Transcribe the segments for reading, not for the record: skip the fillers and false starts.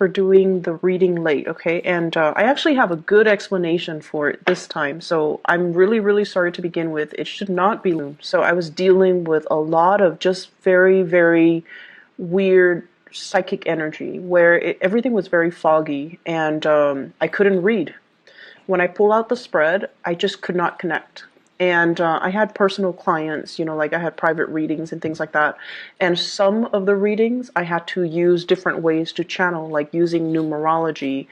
for doing the reading late, okay? And I actually have a good explanation for it this time. So I'm really, really sorry to begin with. It should not be. So I was dealing with a lot of just very, very weird psychic energy where everything was very foggy, and I couldn't read. When I pull out the spread, I just could not connect. And I had personal clients, like I had private readings and things like that. And some of the readings I had to use different ways to channel, like using numerology,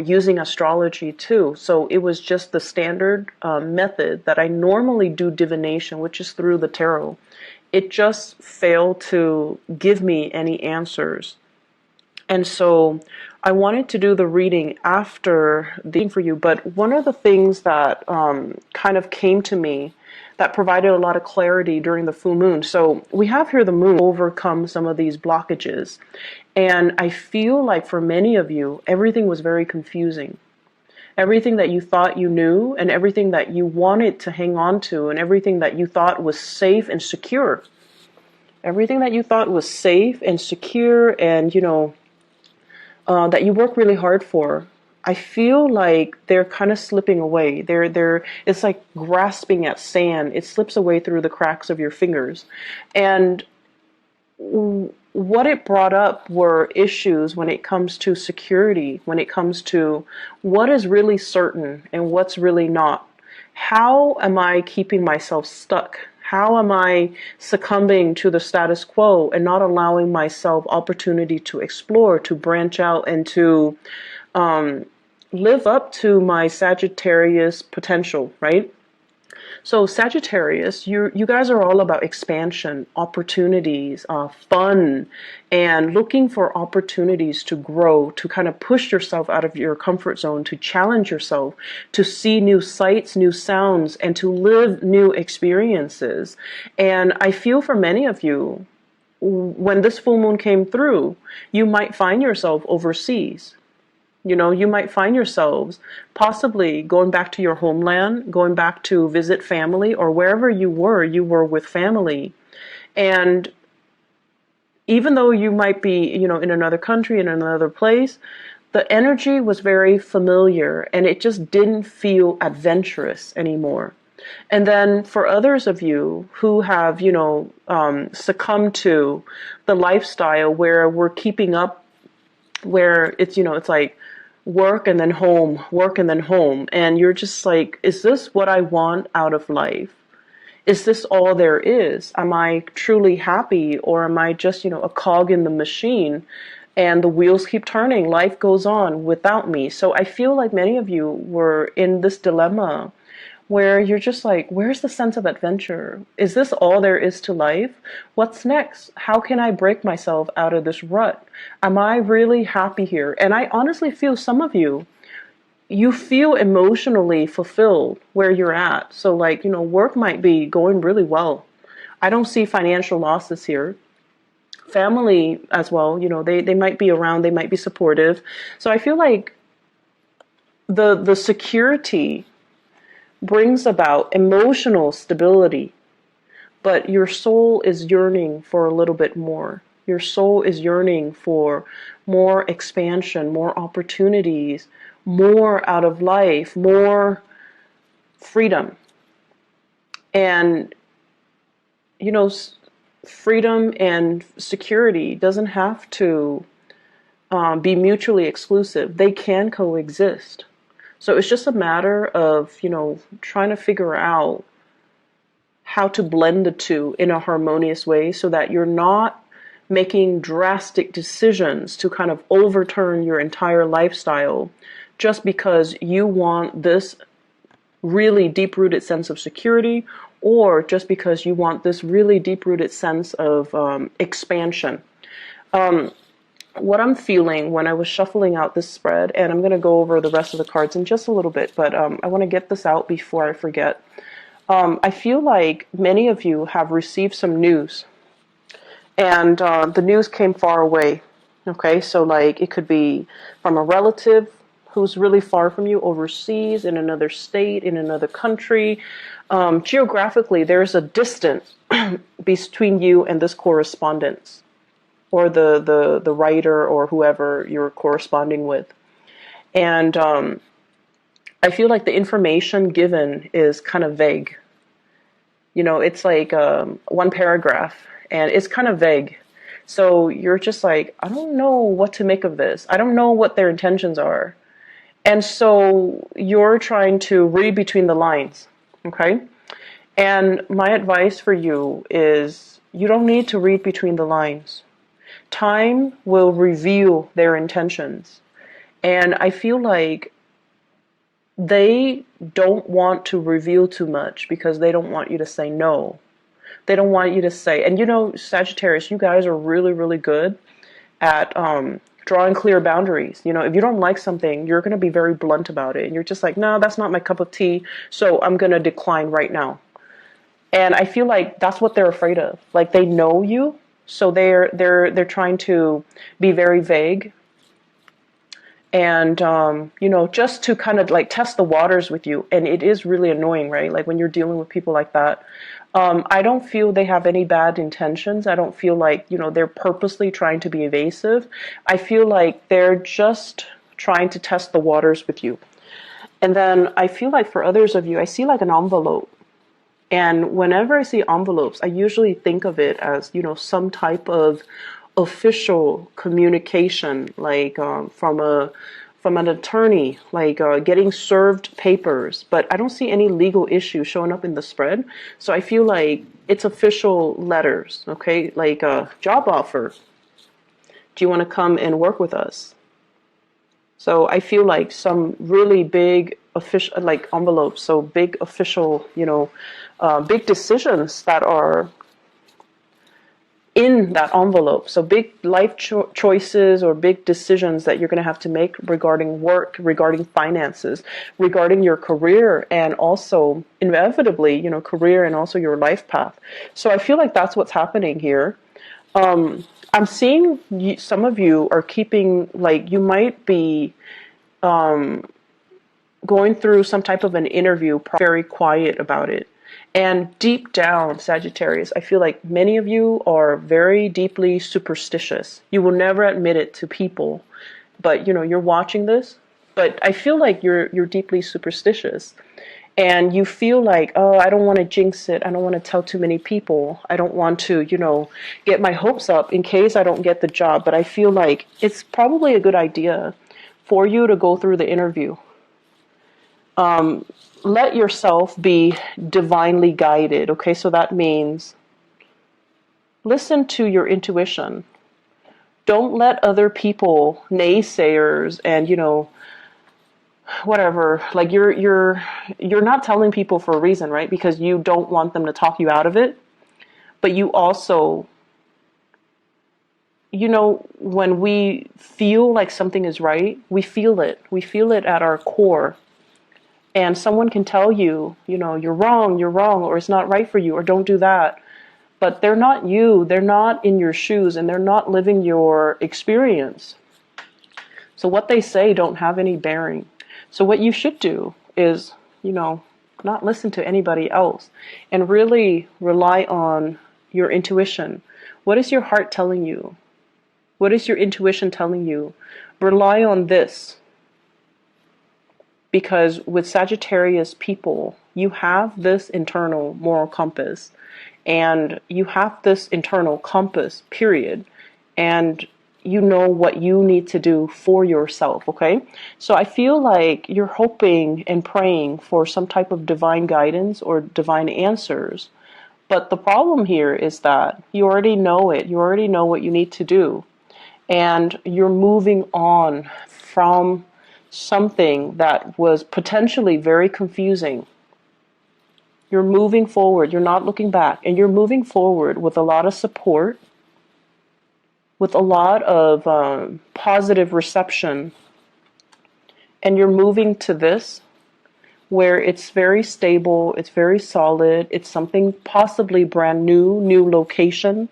using astrology too. So it was just the standard method that I normally do divination, which is through the tarot. It just failed to give me any answers. And so I wanted to do the reading after the for you, but one of the things that kind of came to me that provided a lot of clarity during the full moon. So we have here the moon overcome some of these blockages. And I feel like for many of you, everything was very confusing. Everything that you thought you knew and everything that you wanted to hang on to and everything that you thought was safe and secure. Everything that you thought was safe and secure and, that you work really hard for, I feel like they're kind of slipping away. It's like grasping at sand. It slips away through the cracks of your fingers. And what it brought up were issues when it comes to security, when it comes to what is really certain and what's really not. How am I keeping myself stuck? How am I succumbing to the status quo and not allowing myself opportunity to explore, to branch out, and to live up to my Sagittarius potential, right? So Sagittarius, you guys are all about expansion, opportunities, fun, and looking for opportunities to grow, to kind of push yourself out of your comfort zone, to challenge yourself, to see new sights, new sounds, and to live new experiences. And I feel for many of you, when this full moon came through, you might find yourself overseas. You might find yourselves possibly going back to your homeland, going back to visit family, or wherever you were with family. And even though you might be, in another country, in another place, the energy was very familiar and it just didn't feel adventurous anymore. And then for others of you who have, succumbed to the lifestyle where we're keeping up, where it's, it's like, work and then home, work and then home. And you're just like, is this what I want out of life? Is this all there is? Am I truly happy, or am I just, a cog in the machine and the wheels keep turning? Life goes on without me. So I feel like many of you were in this dilemma where you're just like, where's the sense of adventure? Is this all there is to life? What's next? How can I break myself out of this rut? Am I really happy here? And I honestly feel some of you feel emotionally fulfilled where you're at. So like, work might be going really well. I don't see financial losses here. Family as well, they might be around, they might be supportive. So I feel like the security brings about emotional stability, but your soul is yearning for a little bit more. Your soul is yearning for more expansion, more opportunities, more out of life, more freedom. And, freedom and security doesn't have to be mutually exclusive. They can coexist. So it's just a matter of, trying to figure out how to blend the two in a harmonious way so that you're not making drastic decisions to kind of overturn your entire lifestyle just because you want this really deep-rooted sense of security, or just because you want this really deep-rooted sense of expansion. What I'm feeling when I was shuffling out this spread, and I'm going to go over the rest of the cards in just a little bit, but I want to get this out before I forget. I feel like many of you have received some news, and the news came far away. Okay, so like it could be from a relative who's really far from you, overseas, in another state, in another country. Geographically, there's a distance between you and this correspondence. or the writer or whoever you're corresponding with. And I feel like the information given is kind of vague. You know, it's like one paragraph, and it's kind of vague. So you're just like, I don't know what to make of this. I don't know what their intentions are. And so you're trying to read between the lines, okay? And my advice for you is you don't need to read between the lines. Time will reveal their intentions. And I feel like they don't want to reveal too much because they don't want you to say no. They don't want you to say, and you know, Sagittarius, you guys are really, really good at drawing clear boundaries. You know, if you don't like something, you're going to be very blunt about it. And you're just like, no, that's not my cup of tea, so I'm going to decline right now. And I feel like that's what they're afraid of. Like, they know you, so they're trying to be very vague. And, you know, just to kind of like test the waters with you. And it is really annoying, right? Like when you're dealing with people like that. I don't feel they have any bad intentions. I don't feel like, you know, they're purposely trying to be evasive. I feel like they're just trying to test the waters with you. And then I feel like for others of you, I see like an envelope. And whenever I see envelopes, I usually think of it as, you know, some type of official communication, like from an attorney, like getting served papers. But I don't see any legal issue showing up in the spread. So I feel like it's official letters, okay? Like a job offer. Do you want to come and work with us? So I feel like some really big official, like envelopes, so big official, you know, big decisions that are in that envelope. So big life choices or big decisions that you're going to have to make regarding work, regarding finances, regarding your career, and also inevitably, you know, career and also your life path. So I feel like that's what's happening here. I'm seeing some of you are keeping, like, you might be going through some type of an interview, very quiet about it. And deep down, Sagittarius, I feel like many of you are very deeply superstitious. You will never admit it to people, but you know, you're watching this, but I feel like you're deeply superstitious. And you feel like, oh, I don't want to jinx it. I don't want to tell too many people. I don't want to, you know, get my hopes up in case I don't get the job. But I feel like it's probably a good idea for you to go through the interview. Let yourself be divinely guided, okay? So that means listen to your intuition. Don't let other people, naysayers, and, you know, whatever, like you're not telling people for a reason, right? Because you don't want them to talk you out of it. But you also, you know, when we feel like something is right, we feel it. We feel it at our core. And someone can tell you, you know, you're wrong, or it's not right for you, or don't do that. But they're not you, they're not in your shoes, and they're not living your experience. So what they say don't have any bearing. So what you should do is, you know, not listen to anybody else and really rely on your intuition. What is your heart telling you? What is your intuition telling you? Rely on this. Because with Sagittarius people, you have this internal moral compass, and you have this internal compass, period. And you know what you need to do for yourself, okay? So I feel like you're hoping and praying for some type of divine guidance or divine answers. But the problem here is that you already know it. You already know what you need to do. And you're moving on from something that was potentially very confusing. You're moving forward. You're not looking back. And you're moving forward with a lot of support, with a lot of positive reception. And you're moving to this where it's very stable, it's very solid, it's something possibly brand new location.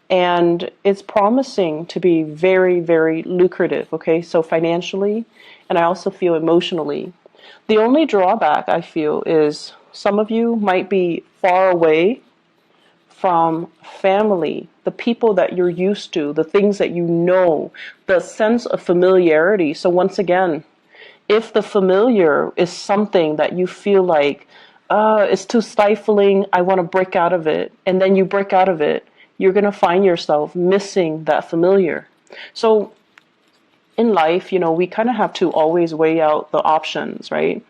And it's promising to be very, very lucrative, okay? So financially, and I also feel emotionally. The only drawback I feel is some of you might be far away from family, the people that you're used to, the things that you know, the sense of familiarity. So once again, if the familiar is something that you feel like, it's too stifling, I want to break out of it, and then you break out of it, you're going to find yourself missing that familiar. So in life, we kind of have to always weigh out the options, right?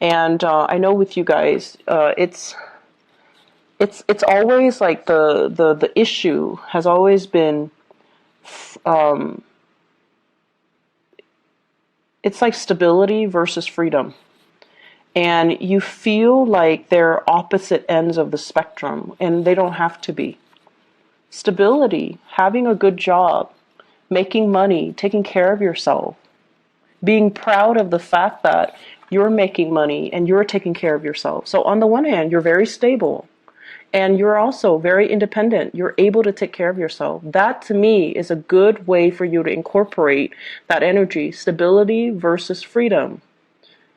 And I know with you guys, it's always like the issue has always been, it's like stability versus freedom. And you feel like they're opposite ends of the spectrum, and they don't have to be. Stability, having a good job, making money, taking care of yourself, being proud of the fact that you're making money and you're taking care of yourself. So on the one hand, you're very stable and you're also very independent. You're able to take care of yourself. That to me is a good way for you to incorporate that energy, stability versus freedom.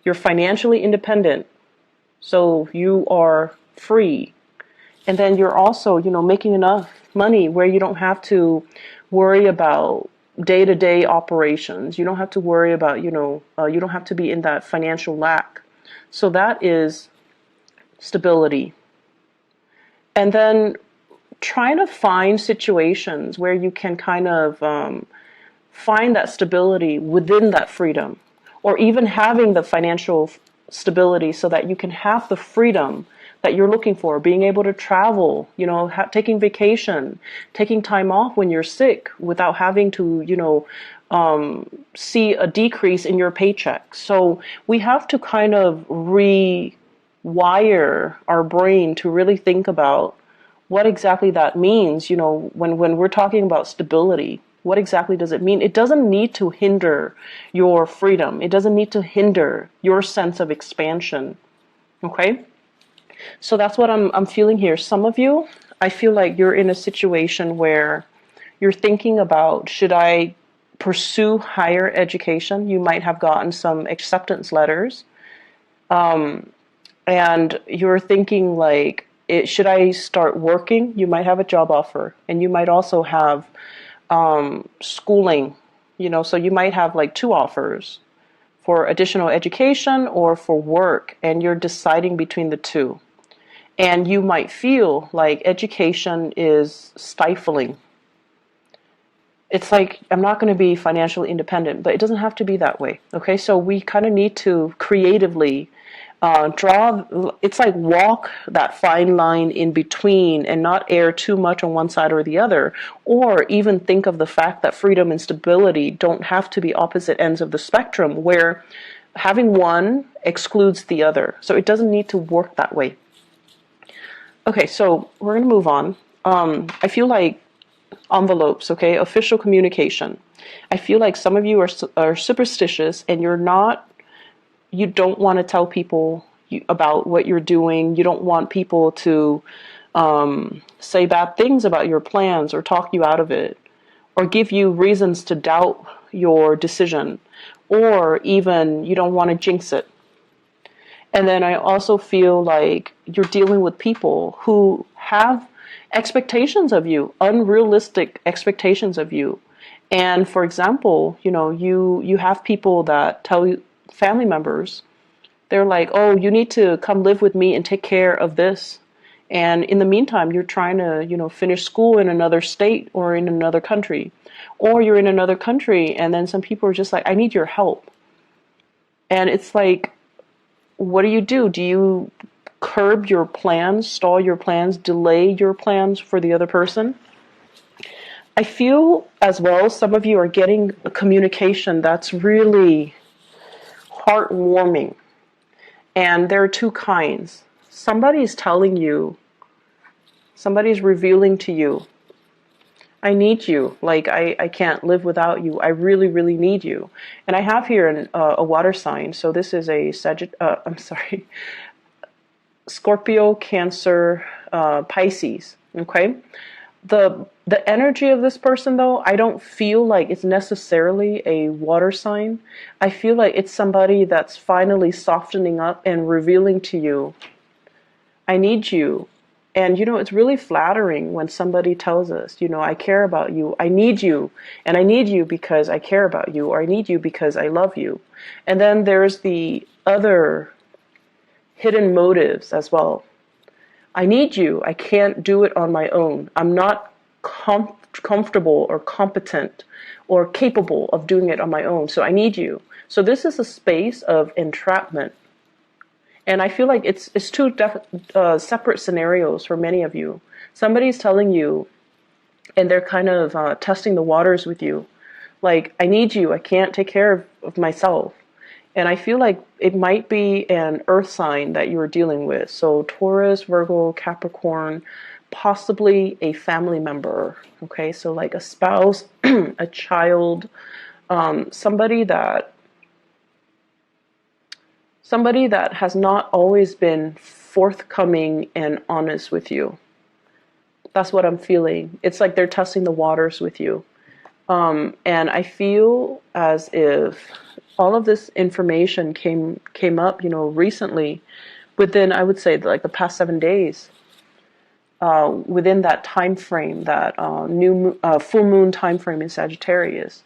You're financially independent, so you are free. And then you're also, making enough money where you don't have to worry about day-to-day operations. You don't have to worry about, you don't have to be in that financial lack. So that is stability. And then trying to find situations where you can kind of find that stability within that freedom, or even having the financial stability so that you can have the freedom that you're looking for, being able to travel, taking vacation, taking time off when you're sick without having to, see a decrease in your paycheck. So we have to kind of rewire our brain to really think about what exactly that means, when we're talking about stability. What exactly does it mean? It doesn't need to hinder your freedom. It doesn't need to hinder your sense of expansion. Okay? So that's what I'm feeling here. Some of you, I feel like you're in a situation where you're thinking about, should I pursue higher education? You might have gotten some acceptance letters. And you're thinking like, should I start working? You might have a job offer, and you might also have schooling, so you might have like two offers for additional education or for work, and you're deciding between the two. And you might feel like education is stifling. It's like, I'm not going to be financially independent, but it doesn't have to be that way. Okay, so we kind of need to creatively it's like walk that fine line in between and not err too much on one side or the other, or even think of the fact that freedom and stability don't have to be opposite ends of the spectrum where having one excludes the other. So it doesn't need to work that way. Okay, so we're going to move on. I feel like envelopes, okay, official communication. I feel like some of you are superstitious, and you don't want to tell people about what you're doing. You don't want people to say bad things about your plans or talk you out of it, or give you reasons to doubt your decision, or even you don't want to jinx it. And then I also feel like you're dealing with people who have expectations of you, unrealistic expectations of you. And for example, you have people that tell you, family members, they're like, oh, you need to come live with me and take care of this. And in the meantime, you're trying to, finish school in another state or in another country. Or you're in another country, and then some people are just like, I need your help. And it's like, what do? Do you curb your plans, stall your plans, delay your plans for the other person? I feel as well, some of you are getting a communication that's really heartwarming. And there are two kinds. Somebody's telling you, somebody's revealing to you, I need you. Like, I can't live without you. I really, really need you. And I have here a water sign. So this is a Scorpio, Cancer, Pisces. Okay? The energy of this person, though, I don't feel like it's necessarily a water sign. I feel like it's somebody that's finally softening up and revealing to you, I need you. And, it's really flattering when somebody tells us, I care about you, I need you, and I need you because I care about you, or I need you because I love you. And then there's the other hidden motives as well. I need you. I can't do it on my own. I'm not comfortable or competent or capable of doing it on my own. So I need you. So this is a space of entrapment. And I feel like it's two separate scenarios for many of you. Somebody's telling you, and they're kind of testing the waters with you. Like, I need you. I can't take care of myself. And I feel like it might be an earth sign that you're dealing with. So Taurus, Virgo, Capricorn, possibly a family member. Okay, so like a spouse, a child, somebody that has not always been forthcoming and honest with you. That's what I'm feeling. It's like they're testing the waters with you. And I feel as if all of this information came up, recently, within, I would say, like the past 7 days, within that time frame, that full moon time frame in Sagittarius.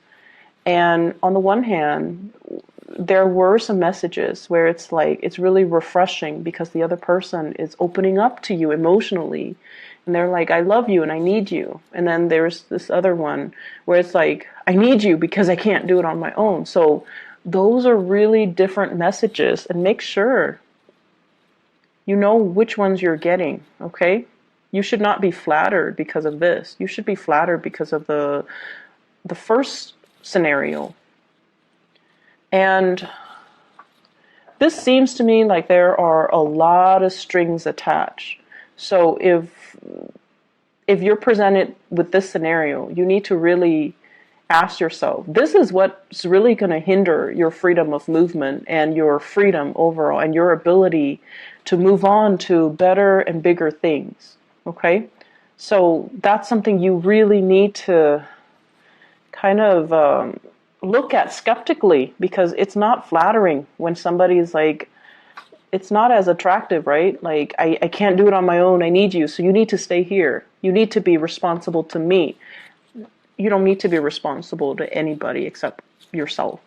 And on the one hand, there were some messages where it's like, it's really refreshing because the other person is opening up to you emotionally. And they're like, I love you and I need you. And then there's this other one where it's like, I need you because I can't do it on my own. So those are really different messages, and make sure you know which ones you're getting, okay? You should not be flattered because of this. You should be flattered because of the first scenario. And this seems to me like there are a lot of strings attached. So if you're presented with this scenario, you need to really ask yourself, this is what's really going to hinder your freedom of movement and your freedom overall and your ability to move on to better and bigger things. Okay? So that's something you really need to kind of look at skeptically, because it's not flattering when somebody's like, it's not as attractive, right? Like, I can't do it on my own. I need you. So you need to stay here. You need to be responsible to me. You don't need to be responsible to anybody except yourself.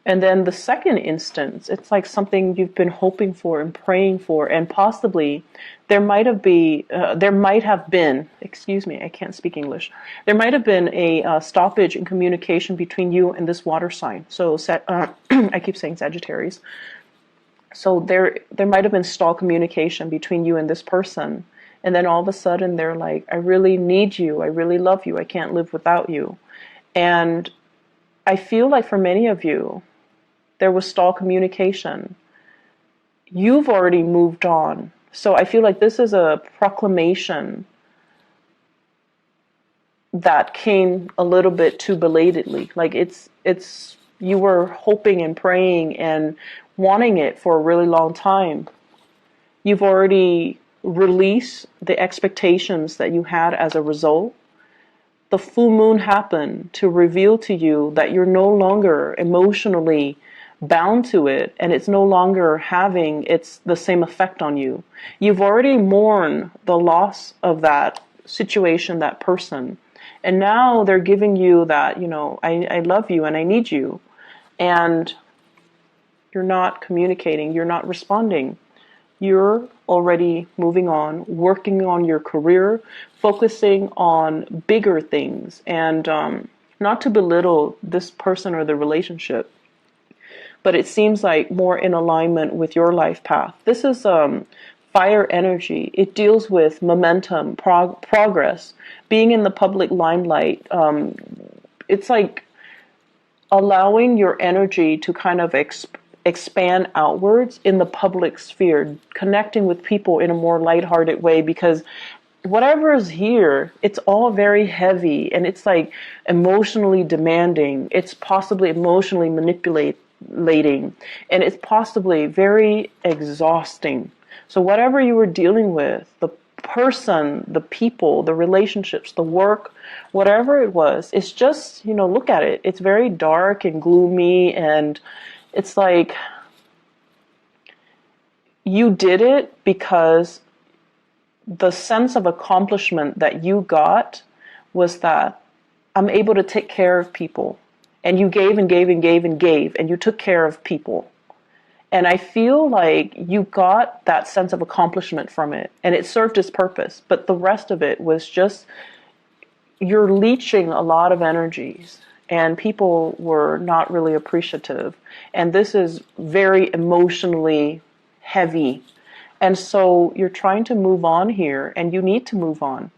And then the second instance, it's like something you've been hoping for and praying for, and possibly there might have been, excuse me, I can't speak English. There might have been a stoppage in communication between you and this water sign. So I keep saying Sagittarius. So there might have been stalled communication between you and this person. And then all of a sudden they're like, I really need you. I really love you. I can't live without you. And I feel like for many of you, there was stalled communication. You've already moved on. So I feel like this is a proclamation that came a little bit too belatedly. Like it's you were hoping and praying and wanting it for a really long time. You've already released the expectations that you had as a result. The full moon happened to reveal to you that you're no longer emotionally bound to it, and it's no longer having the same effect on you. You've already mourned the loss of that situation, that person, and now they're giving you that, I love you and I need you, and you're not communicating, you're not responding. You're already moving on, working on your career, focusing on bigger things, and not to belittle this person or the relationship, but it seems like more in alignment with your life path. This is fire energy. It deals with momentum, progress, being in the public limelight. It's like allowing your energy to kind of expand outwards in the public sphere, connecting with people in a more lighthearted way, because whatever is here, it's all very heavy, and it's like emotionally demanding. It's possibly emotionally manipulating, and it's possibly very exhausting. So whatever you were dealing with, the person, the people, the relationships, the work, whatever it was, it's just, look at it. It's very dark and gloomy, and it's like you did it because the sense of accomplishment that you got was that I'm able to take care of people. And you gave and gave and gave and gave, and you took care of people. And I feel like you got that sense of accomplishment from it, and it served its purpose. But the rest of it was just, you're leeching a lot of energies, and people were not really appreciative. And this is very emotionally heavy. And so you're trying to move on here, and you need to move on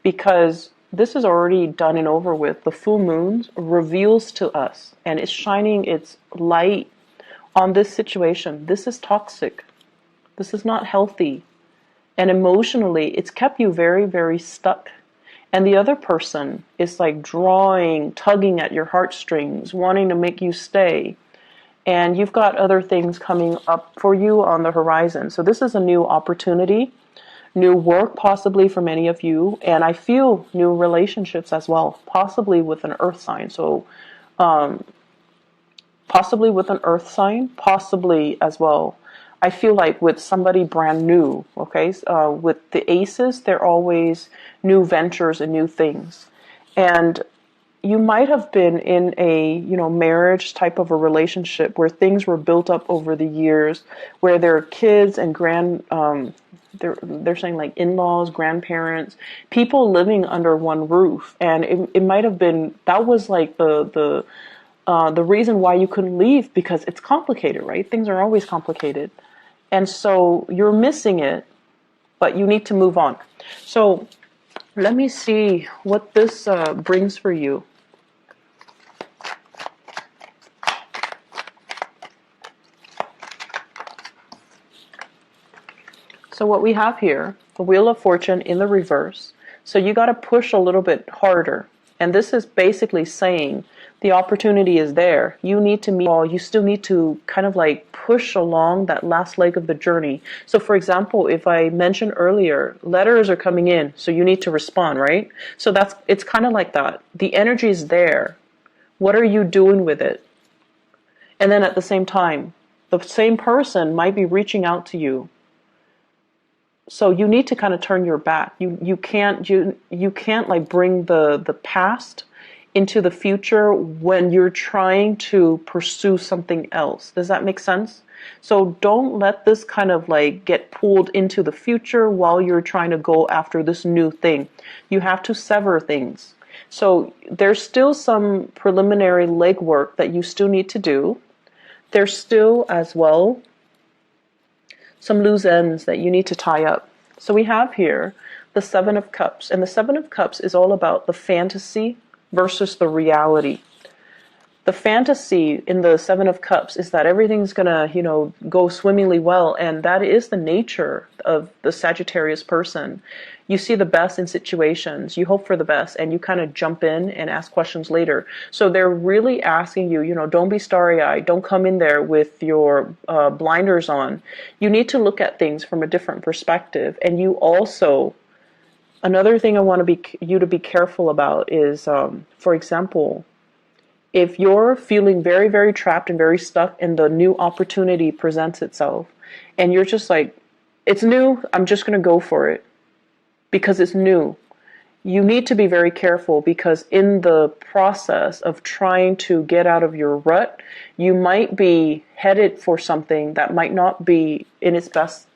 because this is already done and over with. The full moon reveals to us, and it's shining its light on this situation. This is toxic. This is not healthy. And emotionally, it's kept you very, very stuck. And the other person is like drawing, tugging at your heartstrings, wanting to make you stay. And you've got other things coming up for you on the horizon. So this is a new opportunity, new work possibly for many of you. And I feel new relationships as well, possibly with an earth sign. So possibly with an earth sign, possibly as well. I feel like with somebody brand new, okay? With the aces, they're always new ventures and new things. And you might have been in a, marriage type of a relationship where things were built up over the years, where there are kids and they're saying like in-laws, grandparents, people living under one roof. And it might have been, that was like the reason why you couldn't leave, because it's complicated, right? Things are always complicated. And so you're missing it, but you need to move on. So let me see what this brings for you. So what we have here, the Wheel of Fortune in the reverse. So you got to push a little bit harder. And this is basically saying the opportunity is there. You need to meet all. You still need to kind of like push along that last leg of the journey. So for example, if I mentioned earlier, letters are coming in, so you need to respond, right? So it's kind of like that. The energy is there. What are you doing with it? And then at the same time, the same person might be reaching out to you. So you need to kind of turn your back. You can't like bring the past into the future when you're trying to pursue something else. Does that make sense? So don't let this kind of like get pulled into the future while you're trying to go after this new thing. You have to sever things. So there's still some preliminary legwork that you still need to do. There's still as well some loose ends that you need to tie up. So we have here the Seven of Cups, and the Seven of Cups is all about the fantasy versus the reality. The fantasy in the Seven of Cups is that everything's gonna, go swimmingly well, and that is the nature of the Sagittarius person. You see the best in situations, you hope for the best, and you kind of jump in and ask questions later. So they're really asking you, don't be starry-eyed, don't come in there with your blinders on. You need to look at things from a different perspective, and you also, another thing I want you to be careful about is, for example, if you're feeling very, very trapped and very stuck and the new opportunity presents itself and you're just like, it's new, I'm just going to go for it because it's new. You need to be very careful because in the process of trying to get out of your rut, you might be headed for something that might not be in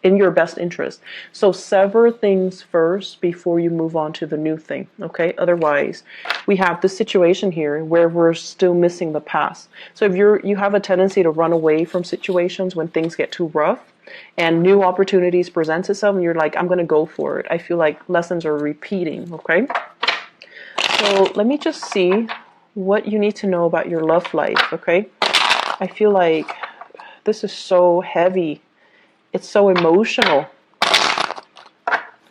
your best interest. So sever things first before you move on to the new thing, okay? Otherwise, we have this situation here where we're still missing the past. So if you have a tendency to run away from situations when things get too rough, and new opportunities present itself and you're like, I'm going to go for it. I feel like lessons are repeating, okay? So let me just see what you need to know about your love life, okay? I feel like this is so heavy. It's so emotional.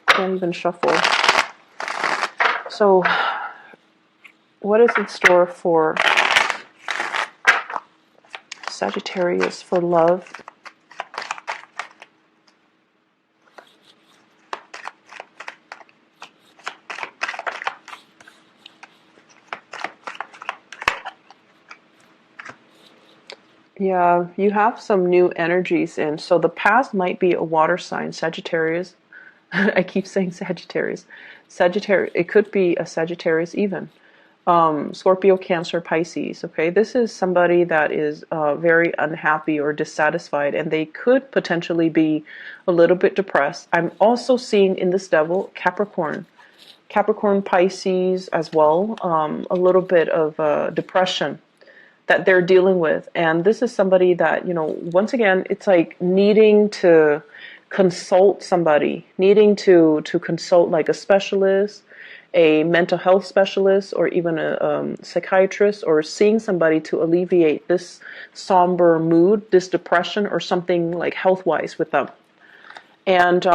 Can't even shuffle. So what is in store for Sagittarius for love? Yeah, you have some new energies in. So the past might be a water sign, Sagittarius. I keep saying Sagittarius. Sagittarius, it could be a Sagittarius even. Scorpio, Cancer, Pisces. Okay, this is somebody that is very unhappy or dissatisfied, and they could potentially be a little bit depressed. I'm also seeing in this devil Capricorn. Capricorn, Pisces as well, a little bit of depression that they're dealing with. And this is somebody that, you know, once again, it's like needing to consult somebody, needing to consult like a specialist, a mental health specialist, or even a psychiatrist, or seeing somebody to alleviate this somber mood, this depression, or something like health-wise with them. And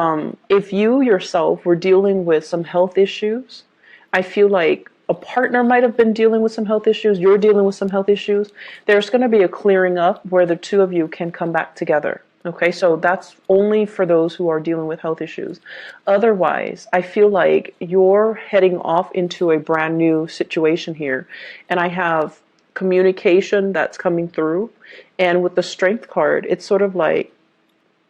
if you yourself were dealing with some health issues, I feel like a partner might have been dealing with some health issues, you're dealing with some health issues, there's going to be a clearing up where the two of you can come back together. Okay, so that's only for those who are dealing with health issues. Otherwise, I feel like you're heading off into a brand new situation here. And I have communication that's coming through. And with the Strength card, it's sort of like,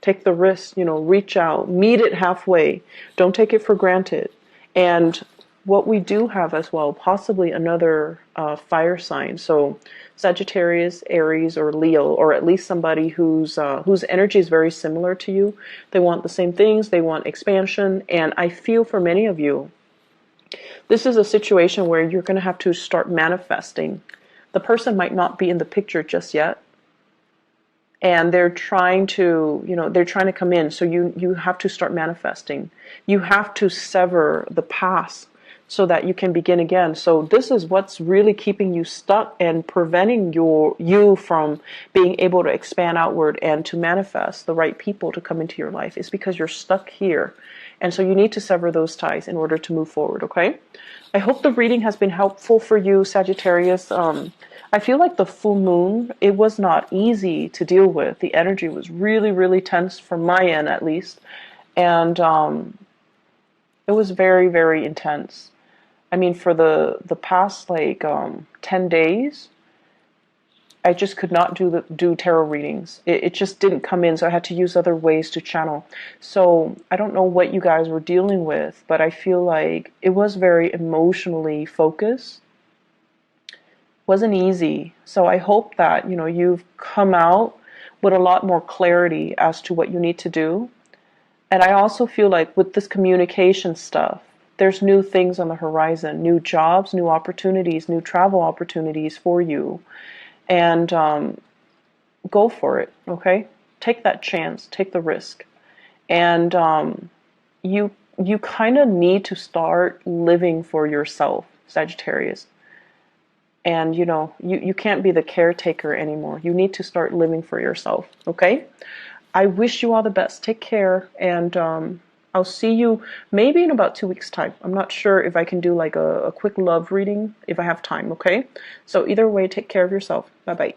take the risk, you know, reach out, meet it halfway. Don't take it for granted. And what we do have as well, possibly another fire sign. So Sagittarius, Aries, or Leo, or at least somebody whose energy is very similar to you. They want the same things. They want expansion. And I feel for many of you, this is a situation where you're going to have to start manifesting. The person might not be in the picture just yet. And they're trying to, you know, they're trying to come in. So you have to start manifesting. You have to sever the past so that you can begin again. So this is what's really keeping you stuck and preventing you from being able to expand outward and to manifest the right people to come into your life. It's because you're stuck here. And so you need to sever those ties in order to move forward, okay? I hope the reading has been helpful for you, Sagittarius. I feel like the full moon, it was not easy to deal with. The energy was really, really tense from my end, at least. And it was very, very intense. I mean, for the past like 10 days, I just could not do tarot readings. It just didn't come in, so I had to use other ways to channel. So I don't know what you guys were dealing with, but I feel like it was very emotionally focused. Wasn't easy. So I hope that, you know, you've come out with a lot more clarity as to what you need to do. And I also feel like with this communication stuff, there's new things on the horizon, new jobs, new opportunities, new travel opportunities for you. And go for it, okay? Take that chance, take the risk. And you kind of need to start living for yourself, Sagittarius. And, you know, you can't be the caretaker anymore. You need to start living for yourself, okay? I wish you all the best. Take care, and I'll see you maybe in about 2 weeks' time. I'm not sure if I can do like a quick love reading if I have time, okay? So either way, take care of yourself. Bye-bye.